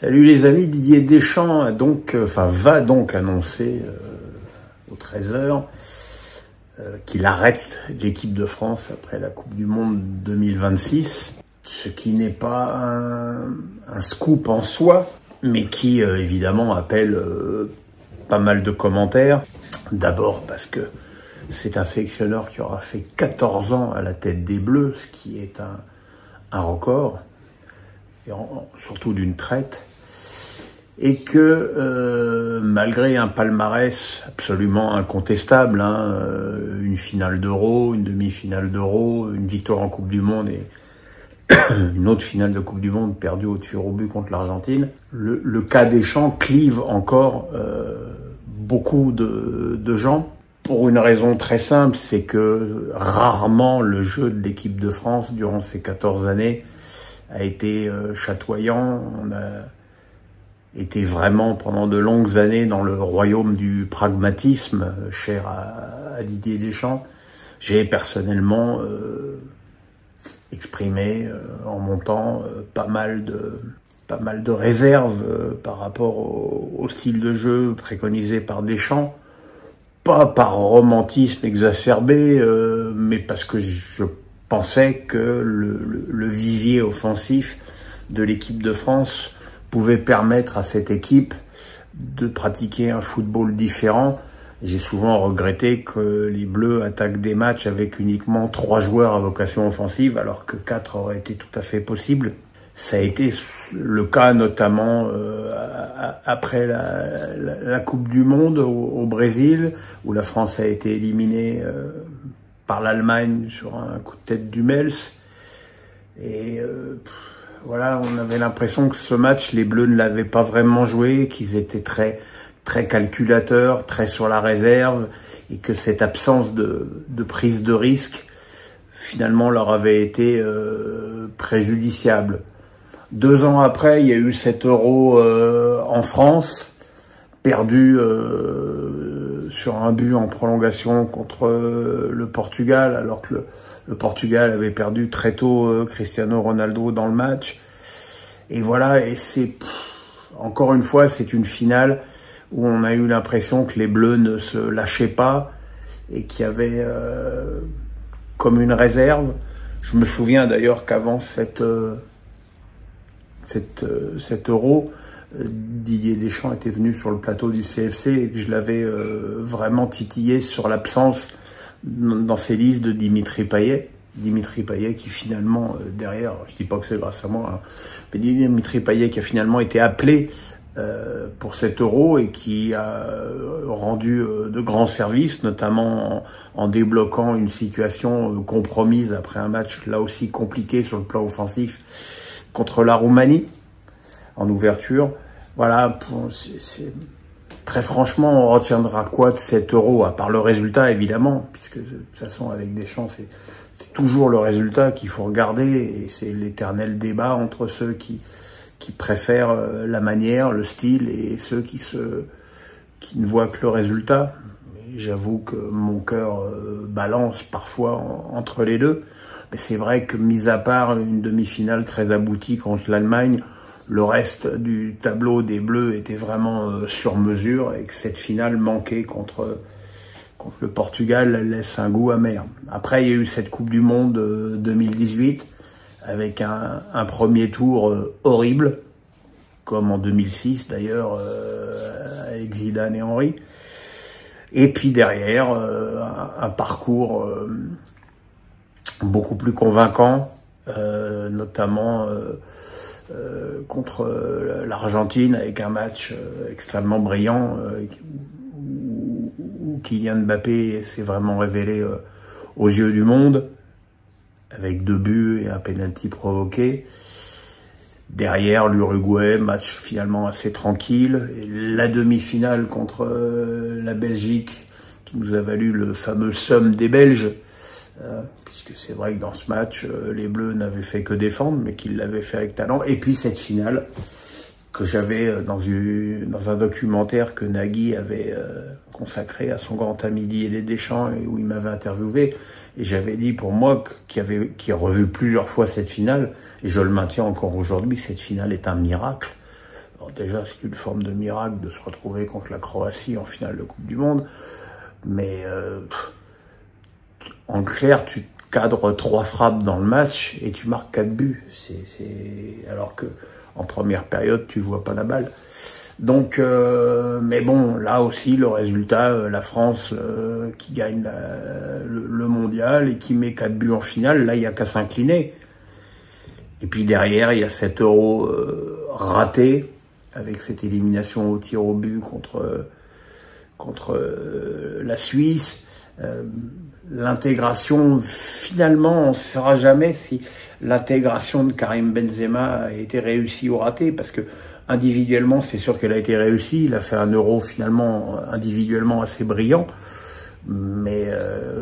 Salut les amis, Didier Deschamps va donc annoncer aux 13h qu'il arrête l'équipe de France après la Coupe du Monde 2026, ce qui n'est pas un scoop en soi, mais qui évidemment appelle pas mal de commentaires. D'abord parce que c'est un sélectionneur qui aura fait 14 ans à la tête des Bleus, ce qui est un record, et surtout d'une traite, et que malgré un palmarès absolument incontestable, une finale d'Euro, une demi-finale d'Euro, une victoire en Coupe du Monde et une autre finale de Coupe du Monde perdue au tir au but contre l'Argentine, le cas Deschamps clive encore beaucoup de gens, pour une raison très simple, c'est que rarement le jeu de l'équipe de France durant ces 14 années a été chatoyant. On a été vraiment pendant de longues années dans le royaume du pragmatisme, cher à Didier Deschamps. J'ai personnellement exprimé en mon temps pas mal de réserves par rapport au style de jeu préconisé par Deschamps. Pas par romantisme exacerbé, mais parce que je pensais que le vivier offensif de l'équipe de France pouvait permettre à cette équipe de pratiquer un football différent. J'ai souvent regretté que les Bleus attaquent des matchs avec uniquement 3 joueurs à vocation offensive, alors que 4 auraient été tout à fait possibles. Ça a été le cas notamment après la Coupe du Monde au Brésil, où la France a été éliminée par l'Allemagne sur un coup de tête d'Hummels. Et voilà, on avait l'impression que ce match, les Bleus ne l'avaient pas vraiment joué, qu'ils étaient très calculateurs, très sur la réserve, et que cette absence de prise de risque, finalement, leur avait été préjudiciable. 2 ans après, il y a eu cet Euro en France, perdu sur un but en prolongation contre le Portugal, alors que le Portugal avait perdu très tôt Cristiano Ronaldo dans le match. Et voilà, et encore une fois, c'est une finale où on a eu l'impression que les Bleus ne se lâchaient pas et qu'il y avait comme une réserve. Je me souviens d'ailleurs qu'avant cet Euro, Didier Deschamps était venu sur le plateau du CFC et que je l'avais vraiment titillé sur l'absence dans ses listes de Dimitri Payet. Dimitri Payet qui finalement, derrière, je dis pas que c'est grâce à moi, mais Dimitri Payet qui a finalement été appelé pour cet Euro et qui a rendu de grands services, notamment en débloquant une situation compromise après un match là aussi compliqué sur le plan offensif contre la Roumanie, en ouverture. Voilà, très franchement, on retiendra quoi de cet Euro, à part le résultat, évidemment, puisque de toute façon, avec Deschamps, c'est toujours le résultat qu'il faut regarder, et c'est l'éternel débat entre ceux qui préfèrent la manière, le style, et ceux qui ne voient que le résultat. J'avoue que mon cœur balance parfois entre les deux. Mais c'est vrai que, mis à part une demi-finale très aboutie contre l'Allemagne, le reste du tableau des Bleus était vraiment sur mesure, et que cette finale manquée contre le Portugal laisse un goût amer. Après, il y a eu cette Coupe du Monde 2018, avec un premier tour horrible, comme en 2006 d'ailleurs, avec Zidane et Henry. Et puis derrière, un parcours beaucoup plus convaincant, notamment contre l'Argentine, avec un match extrêmement brillant, où Kylian Mbappé s'est vraiment révélé aux yeux du monde, avec 2 buts et un penalty provoqué. Derrière, l'Uruguay, match finalement assez tranquille. Et la demi-finale contre la Belgique, qui nous a valu le fameux somme des Belges, puisque c'est vrai que dans ce match, les Bleus n'avaient fait que défendre, mais qu'ils l'avaient fait avec talent. Et puis cette finale, que j'avais dans un documentaire que Nagui avait consacré à son grand ami Didier Deschamps, et où il m'avait interviewé, et j'avais dit, pour moi, qui a revu plusieurs fois cette finale, et je le maintiens encore aujourd'hui, cette finale est un miracle. Alors déjà, c'est une forme de miracle de se retrouver contre la Croatie en finale de Coupe du Monde, mais en clair, tu cadres 3 frappes dans le match et tu marques 4 buts. Alors que en première période, tu vois pas la balle. Donc, mais bon, là aussi, le résultat, la France qui gagne le mondial et qui met 4 buts en finale, là, il n'y a qu'à s'incliner. Et puis derrière, il y a cet Euro raté, avec cette élimination au tir au but contre la Suisse. L'intégration, finalement, on ne saura jamais si l'intégration de Karim Benzema a été réussie ou ratée, parce que individuellement, c'est sûr qu'elle a été réussie. Il a fait un Euro finalement individuellement assez brillant, mais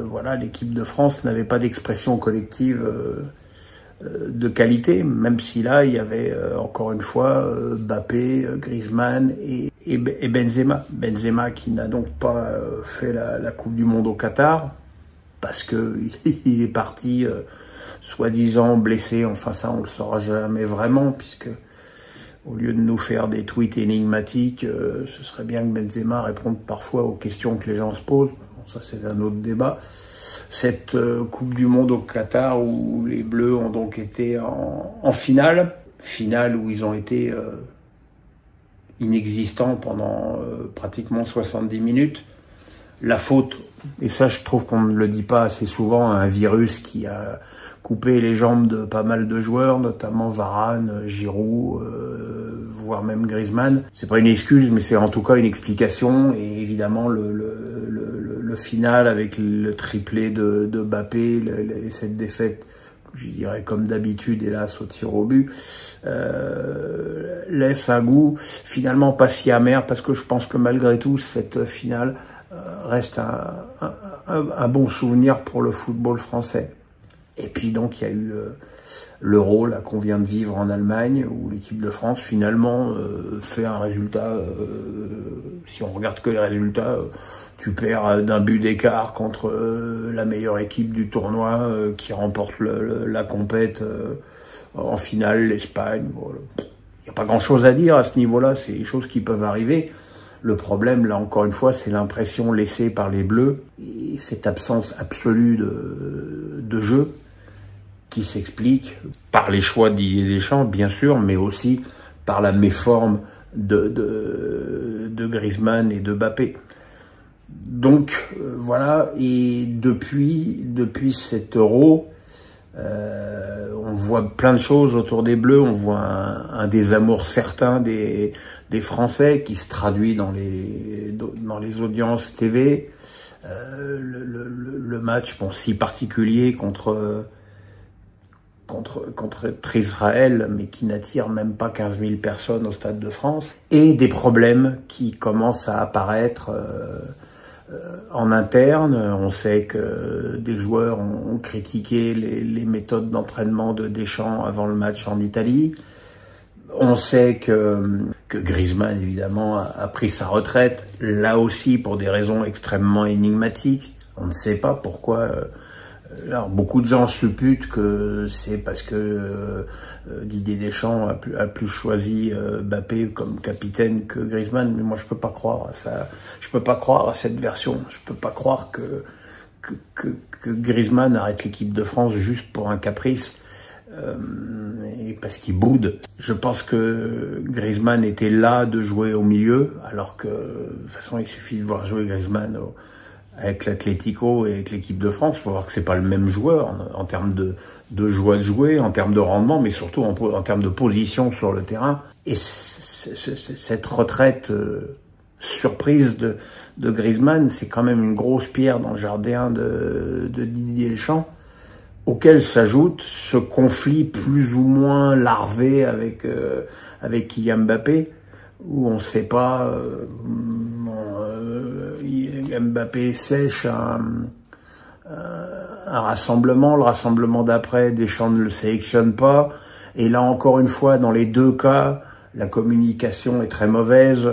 voilà, l'équipe de France n'avait pas d'expression collective de qualité, même si là, il y avait encore une fois Mbappé, Griezmann et Benzema. Benzema qui n'a donc pas fait la Coupe du Monde au Qatar, parce que il est parti soi-disant blessé. Enfin, ça, on le saura jamais vraiment, puisque au lieu de nous faire des tweets énigmatiques, ce serait bien que Benzema réponde parfois aux questions que les gens se posent. Bon, ça, c'est un autre débat. Cette Coupe du Monde au Qatar où les Bleus ont donc été en finale où ils ont été inexistants pendant pratiquement 70 minutes. La faute, et ça je trouve qu'on ne le dit pas assez souvent, un virus qui a coupé les jambes de pas mal de joueurs, notamment Varane, Giroud, voire même Griezmann. C'est pas une excuse, mais c'est en tout cas une explication. Et évidemment le final avec le triplé de Mbappé, cette défaite, je dirais comme d'habitude, hélas au tir au but, laisse un goût finalement pas si amer, parce que je pense que malgré tout cette finale reste un bon souvenir pour le football français. Et puis donc il y a eu l'Euro là qu'on vient de vivre en Allemagne, où l'équipe de France finalement fait un résultat, si on regarde que les résultats, tu perds d'un but d'écart contre la meilleure équipe du tournoi qui remporte la compète en finale, l'Espagne. Voilà. Il n'y a pas grand chose à dire à ce niveau-là, c'est des choses qui peuvent arriver. Le problème, là encore une fois, c'est l'impression laissée par les Bleus et cette absence absolue de jeu qui s'explique par les choix de Didier Deschamps, bien sûr, mais aussi par la méforme de Griezmann et de Mbappé. Donc voilà, et depuis cet Euro, on voit plein de choses autour des Bleus. On voit un désamour certain des Français qui se traduit dans les audiences TV. Le match, bon, si particulier contre Israël, mais qui n'attire même pas 15 000 personnes au Stade de France, et des problèmes qui commencent à apparaître en interne. On sait que des joueurs ont critiqué les méthodes d'entraînement de Deschamps avant le match en Italie. On sait que Griezmann, évidemment, a pris sa retraite, là aussi pour des raisons extrêmement énigmatiques. On ne sait pas pourquoi. Alors, beaucoup de gens supputent que c'est parce que Didier Deschamps a plus choisi Mbappé comme capitaine que Griezmann, mais moi je peux pas croire à ça. Je peux pas croire à cette version. Je peux pas croire que Griezmann arrête l'équipe de France juste pour un caprice et parce qu'il boude. Je pense que Griezmann était là de jouer au milieu, alors que de toute façon il suffit de voir jouer Griezmann avec l'Atlético et avec l'équipe de France pour voir que c'est pas le même joueur en termes de joie de jouer, en termes de rendement, mais surtout en termes de position sur le terrain. Et cette retraite surprise de Griezmann, c'est quand même une grosse pierre dans le jardin de Didier Deschamps, auquel s'ajoute ce conflit plus ou moins larvé avec Kylian Mbappé, où on ne sait pas, Mbappé sèche un rassemblement, le rassemblement d'après, Deschamps ne le sélectionne pas, et là encore une fois, dans les deux cas, la communication est très mauvaise,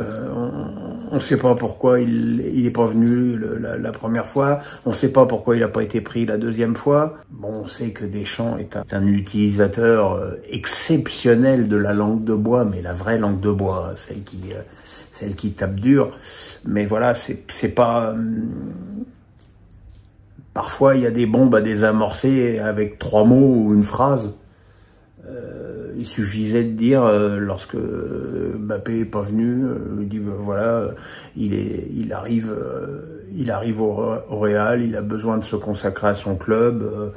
On ne sait pas pourquoi il est pas venu la première fois. On ne sait pas pourquoi il n'a pas été pris la deuxième fois. Bon, on sait que Deschamps est un utilisateur exceptionnel de la langue de bois, mais la vraie langue de bois, celle qui tape dur. Mais voilà, c'est pas... Parfois, il y a des bombes à désamorcer avec 3 mots ou une phrase. Il suffisait de dire, lorsque Mbappé est pas venu, il dit voilà, il arrive au Real, il a besoin de se consacrer à son club.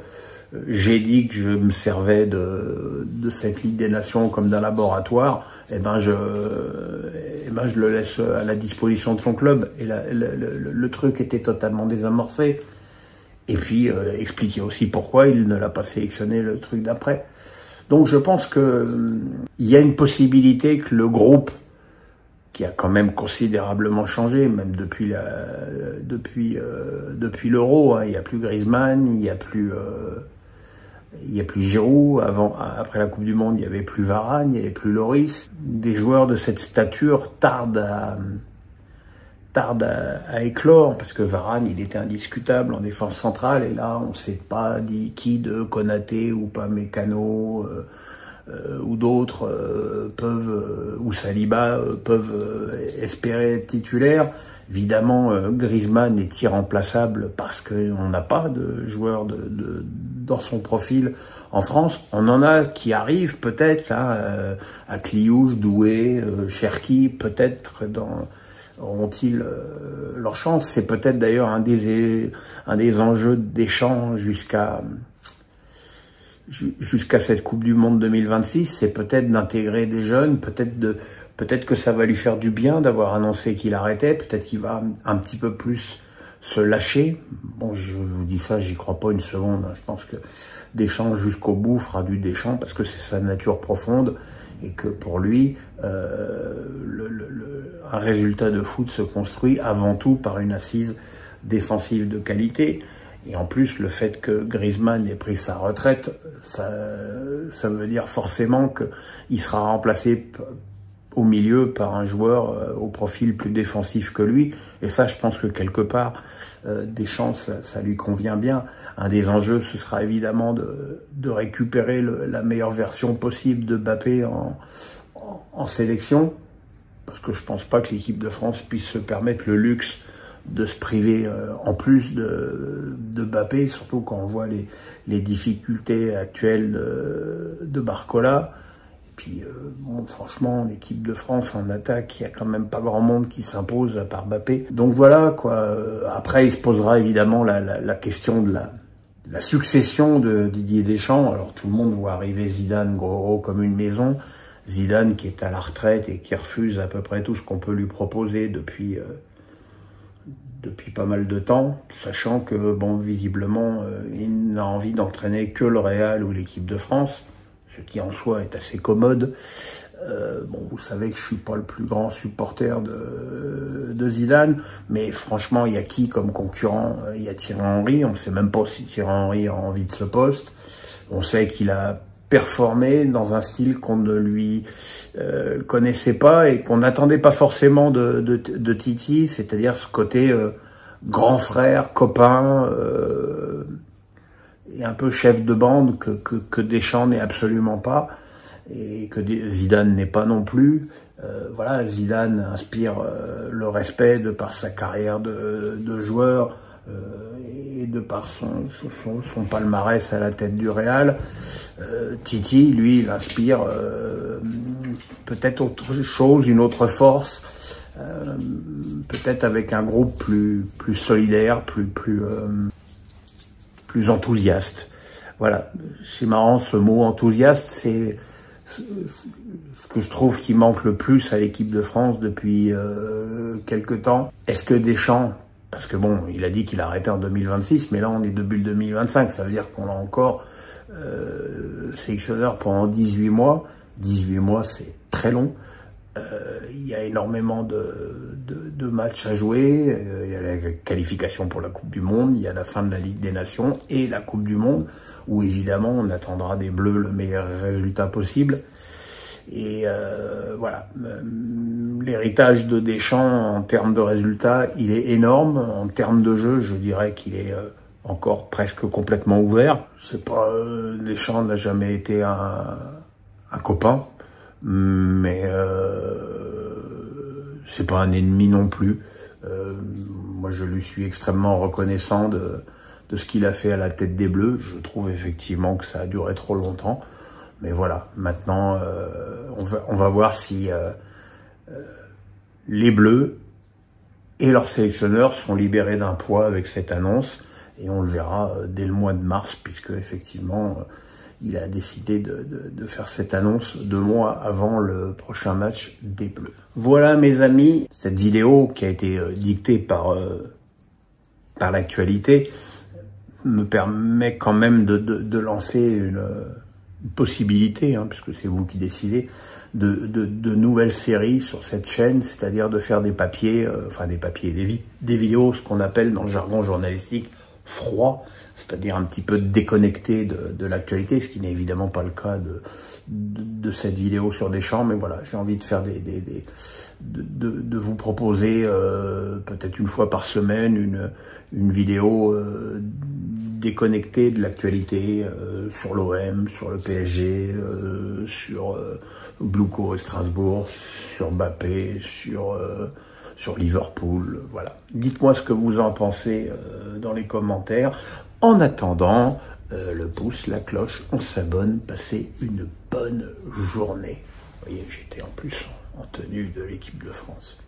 J'ai dit que je me servais de cette Ligue des Nations comme d'un laboratoire. Et ben je le laisse à la disposition de son club. Et le truc était totalement désamorcé. Et puis expliquer aussi pourquoi il ne l'a pas sélectionné le truc d'après. Donc je pense que il y a une possibilité que le groupe, qui a quand même considérablement changé, même depuis l'Euro, hein, il n'y a plus Griezmann, il n'y a plus Giroud. Après la Coupe du Monde, il n'y avait plus Varane, il n'y avait plus Lloris. Des joueurs de cette stature tardent à éclore, parce que Varane, il était indiscutable en défense centrale, et là, on ne s'est pas dit qui de Konaté ou Upamecano ou d'autres ou Saliba peuvent espérer être titulaires. Évidemment, Griezmann est irremplaçable parce qu'on n'a pas de joueur dans son profil en France. On en a qui arrivent peut-être à Kliouche, Doué, Cherki, peut-être auront-ils leur chance. C'est peut-être d'ailleurs un des enjeux de Deschamps jusqu'à cette Coupe du Monde 2026, c'est peut-être d'intégrer des jeunes, peut-être que ça va lui faire du bien d'avoir annoncé qu'il arrêtait, peut-être qu'il va un petit peu plus se lâcher. Bon, je vous dis ça, j'y crois pas une seconde. Je pense que Deschamps jusqu'au bout fera du Deschamps parce que c'est sa nature profonde et que pour lui, un résultat de foot se construit avant tout par une assise défensive de qualité. Et en plus, le fait que Griezmann ait pris sa retraite, ça veut dire forcément qu'il sera remplacé au milieu par un joueur au profil plus défensif que lui. Et ça, je pense que quelque part, Deschamps, ça lui convient bien. Un des enjeux, ce sera évidemment de récupérer la meilleure version possible de Mbappé en sélection. Parce que je pense pas que l'équipe de France puisse se permettre le luxe de se priver en plus de Mbappé, surtout quand on voit les difficultés actuelles de Barcola. Et puis, bon, franchement, l'équipe de France en attaque, il y a quand même pas grand monde qui s'impose à part Mbappé. Donc voilà, quoi. Après, il se posera évidemment la question de la succession de Didier Deschamps. Alors tout le monde voit arriver Zidane gros comme une maison. Zidane qui est à la retraite et qui refuse à peu près tout ce qu'on peut lui proposer depuis pas mal de temps, sachant que, bon, visiblement, il n'a envie d'entraîner que le Real ou l'équipe de France, ce qui en soi est assez commode. Bon, vous savez que je suis pas le plus grand supporter de Zidane, mais franchement, il y a qui comme concurrent? Il y a Thierry Henry, on ne sait même pas si Thierry Henry a envie de ce poste. On sait qu'il a performé dans un style qu'on ne lui connaissait pas et qu'on n'attendait pas forcément de Titi, c'est-à-dire ce côté grand frère, copain et un peu chef de bande que Deschamps n'est absolument pas et que Zidane n'est pas non plus. Voilà, Zidane inspire le respect de par sa carrière de joueur et de par son palmarès à la tête du Real. Titi, lui, il inspire peut-être autre chose, une autre force, peut-être avec un groupe plus solidaire, plus enthousiaste. Voilà, c'est marrant, ce mot enthousiaste, c'est ce que je trouve qui manque le plus à l'équipe de France depuis quelque temps. Est-ce que Deschamps, parce que bon, il a dit qu'il arrêtait en 2026, mais là on est début 2025, ça veut dire qu'on a encore sélectionneur pendant 18 mois. 18 mois, c'est très long. Il y a énormément de matchs à jouer. Il y a la qualification pour la Coupe du Monde, il y a la fin de la Ligue des Nations et la Coupe du Monde, où évidemment on attendra des Bleus le meilleur résultat possible. Et voilà, l'héritage de Deschamps en termes de résultats, il est énorme. En termes de jeu, je dirais qu'il est encore presque complètement ouvert. C'est pas Deschamps n'a jamais été un copain, mais c'est pas un ennemi non plus. Moi, je lui suis extrêmement reconnaissant de ce qu'il a fait à la tête des Bleus. Je trouve effectivement que ça a duré trop longtemps. Mais voilà, maintenant, on va voir si les Bleus et leurs sélectionneurs sont libérés d'un poids avec cette annonce. Et on le verra dès le mois de mars, puisque effectivement, il a décidé de faire cette annonce 2 mois avant le prochain match des Bleus. Voilà mes amis, cette vidéo qui a été dictée par l'actualité me permet quand même de lancer une possibilité, hein, puisque c'est vous qui décidez, de nouvelles séries sur cette chaîne, c'est-à-dire de faire des papiers, des vidéos, ce qu'on appelle dans le jargon journalistique froid, c'est-à-dire un petit peu déconnecté de l'actualité, ce qui n'est évidemment pas le cas de cette vidéo sur Deschamps, mais voilà, j'ai envie de faire de vous proposer peut-être une fois par semaine une vidéo déconnectée de l'actualité sur l'OM, sur le PSG, sur Glouko et Strasbourg, sur Mbappé, sur Liverpool, voilà. Dites-moi ce que vous en pensez dans les commentaires. En attendant, le pouce, la cloche, on s'abonne, passez une bonne journée. Vous voyez, j'étais en plus en tenue de l'équipe de France.